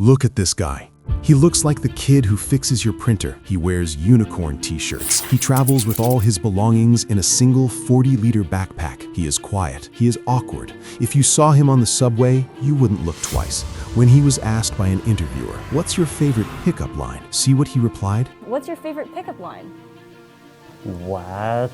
Look at this guy. He looks like the kid who fixes your printer. He wears unicorn t-shirts. He travels with all his belongings in a single 40-liter backpack. He is quiet. He is awkward. If you saw him on the subway, you wouldn't look twice. When he was asked by an interviewer, "What's your favorite pickup line?" See what he replied? What's your favorite pickup line? What?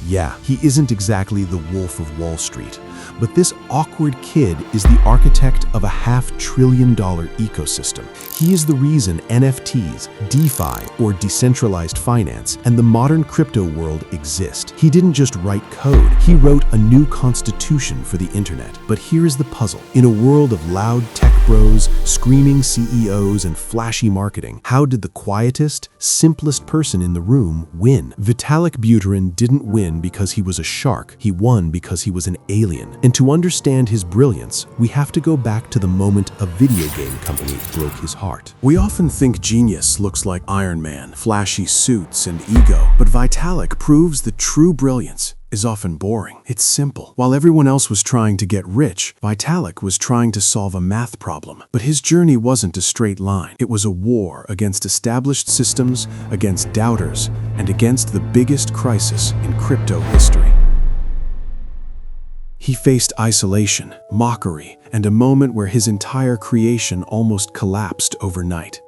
Yeah, he isn't exactly the Wolf of Wall Street, but this awkward kid is the architect of a $500 billion ecosystem. He is the reason NFTs, DeFi, or decentralized finance, and the modern crypto world exist. He didn't just write code, he wrote a new constitution for the internet. But here's the puzzle. In a world of loud tech bros, screaming CEOs, and flashy marketing, how did the quietest, simplest person in the room win? Vitalik Buterin didn't win because he was a shark. He won because he was an alien. And to understand his brilliance, we have to go back to the moment a video game company broke his heart. We often think genius looks like Iron Man, flashy suits, and ego. But Vitalik proves that true brilliance is often boring. It's simple. While everyone else was trying to get rich, Vitalik was trying to solve a math problem. But his journey wasn't a straight line. It was a war against established systems, against doubters, and against the biggest crisis in crypto history. He faced isolation, mockery, and a moment where his entire creation almost collapsed overnight.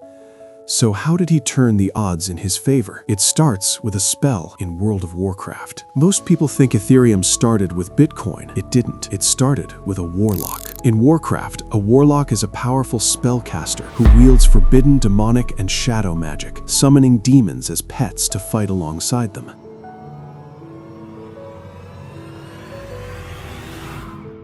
So how did he turn the odds in his favor? It starts with a spell in World of Warcraft. Most people think Ethereum started with Bitcoin. It didn't. It started with a warlock. In Warcraft, a warlock is a powerful spellcaster who wields forbidden demonic and shadow magic, summoning demons as pets to fight alongside them.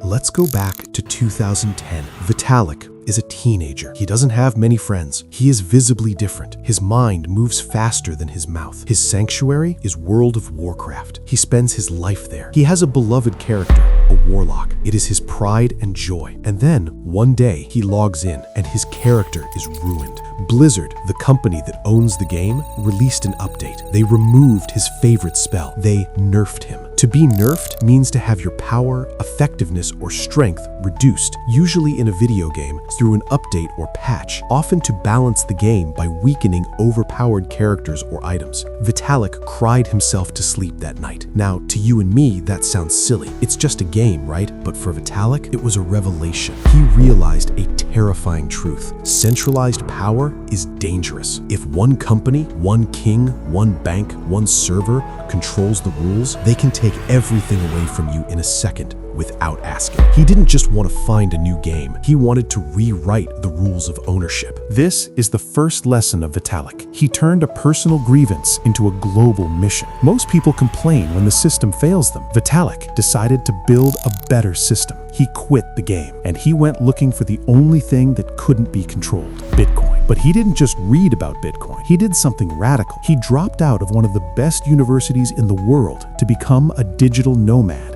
Let's go back to 2010. Vitalik is a teenager. He doesn't have many friends. He is visibly different. His mind moves faster than his mouth. His sanctuary is World of Warcraft. He spends his life there. He has a beloved character, a warlock. It is his pride and joy. And then, one day, he logs in, and his character is ruined. Blizzard, the company that owns the game, released an update. They removed his favorite spell. They nerfed him. To be nerfed means to have your power, effectiveness, or strength reduced, usually in a video game through an update or patch, often to balance the game by weakening overpowered characters or items. Vitalik cried himself to sleep that night. Now, to you and me, that sounds silly. It's just a game, right? But for Vitalik, it was a revelation. He realized a terrifying truth. Centralized power is dangerous. If one company, one king, one bank, one server controls the rules, they can take everything away from you in a second without asking. He didn't just want to find a new game. He wanted to rewrite the rules of ownership. This is the first lesson of Vitalik. He turned a personal grievance into a global mission. Most people complain when the system fails them. Vitalik decided to build a better system. He quit the game, and he went looking for the only thing that couldn't be controlled: Bitcoin. But he didn't just read about Bitcoin. He did something radical. He dropped out of one of the best universities in the world to become a digital nomad.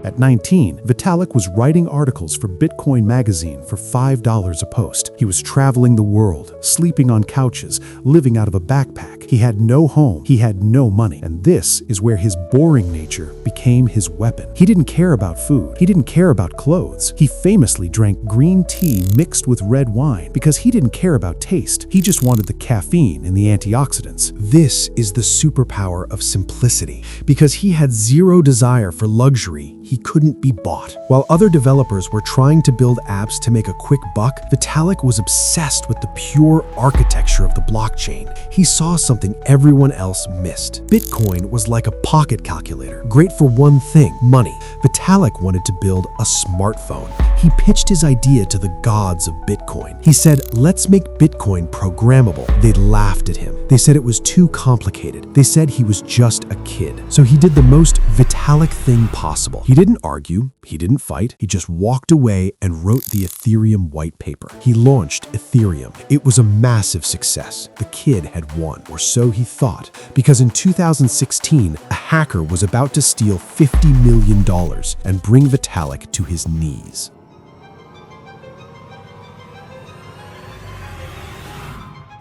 At 19, Vitalik was writing articles for Bitcoin magazine for $5 a post. He was traveling the world, sleeping on couches, living out of a backpack. He had no home. He had no money. And this is where his boring nature became his weapon. He didn't care about food. He didn't care about clothes. He famously drank green tea mixed with red wine because he didn't care about taste. He just wanted the caffeine and the antioxidants. This is the superpower of simplicity. Because he had zero desire for luxury, he couldn't be bought. While other developers were trying to build apps to make a quick buck, Vitalik was obsessed with the pure architecture of the blockchain. He saw something everyone else missed. Bitcoin was like a pocket calculator, great for one thing: money. Vitalik wanted to build a smartphone. He pitched his idea to the gods of Bitcoin. He said, "Let's make Bitcoin programmable." They laughed at him. They said it was too complicated. They said he was just a kid. So he did the most Vitalik thing possible. He didn't argue, he didn't fight, he just walked away and wrote the Ethereum white paper. He launched Ethereum. It was a massive success. The kid had won, or so he thought, because in 2016, a hacker was about to steal $50 million and bring Vitalik to his knees.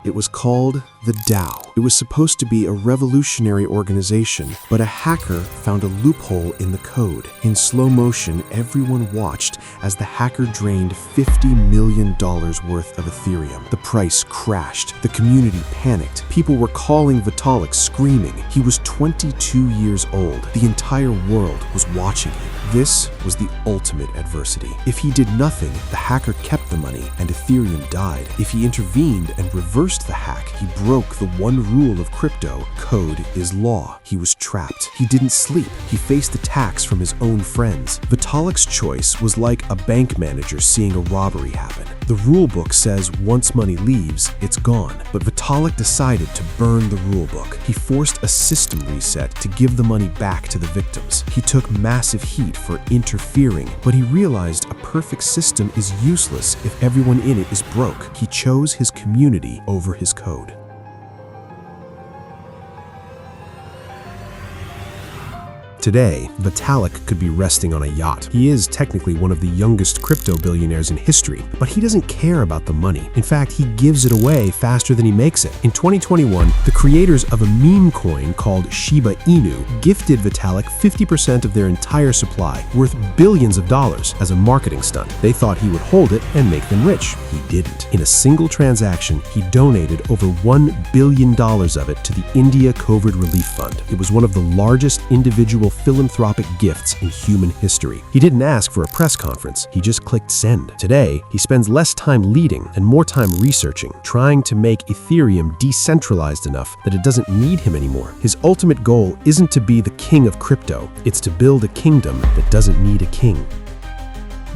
It was called the DAO. It was supposed to be a revolutionary organization, but a hacker found a loophole in the code. In slow motion, everyone watched as the hacker drained $50 million worth of Ethereum. The price crashed. The community panicked. People were calling Vitalik, screaming. He was 22 years old. The entire world was watching him. This was the ultimate adversity. If he did nothing, the hacker kept the money and Ethereum died. If he intervened and reversed the hack, he broke the one rule of crypto: code is law. He was trapped. He didn't sleep. He faced attacks from his own friends. Vitalik's choice was like a bank manager seeing a robbery happen. The rulebook says once money leaves, it's gone. But Vitalik decided to burn the rulebook. He forced a system reset to give the money back to the victims. He took massive heat for interfering, but he realized a perfect system is useless if everyone in it is broke. He chose his community over his code. Today, Vitalik could be resting on a yacht. He is technically one of the youngest crypto billionaires in history, but he doesn't care about the money. In fact, he gives it away faster than he makes it. In 2021, the creators of a meme coin called Shiba Inu gifted Vitalik 50% of their entire supply, worth billions of dollars, as a marketing stunt. They thought he would hold it and make them rich. He didn't. In a single transaction, he donated over $1 billion of it to the India COVID Relief Fund. It was one of the largest individual philanthropic gifts in human history. He didn't ask for a press conference. He just clicked send. Today, he spends less time leading and more time researching, trying to make Ethereum decentralized enough that it doesn't need him anymore. His ultimate goal isn't to be the king of crypto. It's to build a kingdom that doesn't need a king.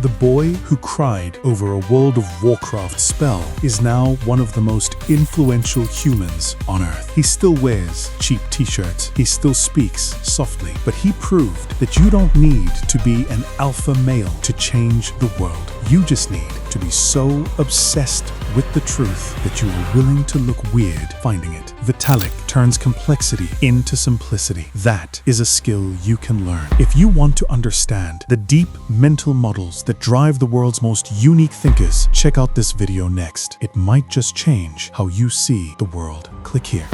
The boy who cried over a World of Warcraft spell is now one of the most influential humans on Earth. He still wears cheap t-shirts, he still speaks softly, but he proved that you don't need to be an alpha male to change the world. You just need to be so obsessed with the truth that you are willing to look weird finding it. Vitalik turns complexity into simplicity. That is a skill you can learn. If you want to understand the deep mental models that drive the world's most unique thinkers, check out this video next. It might just change how you see the world. Click here.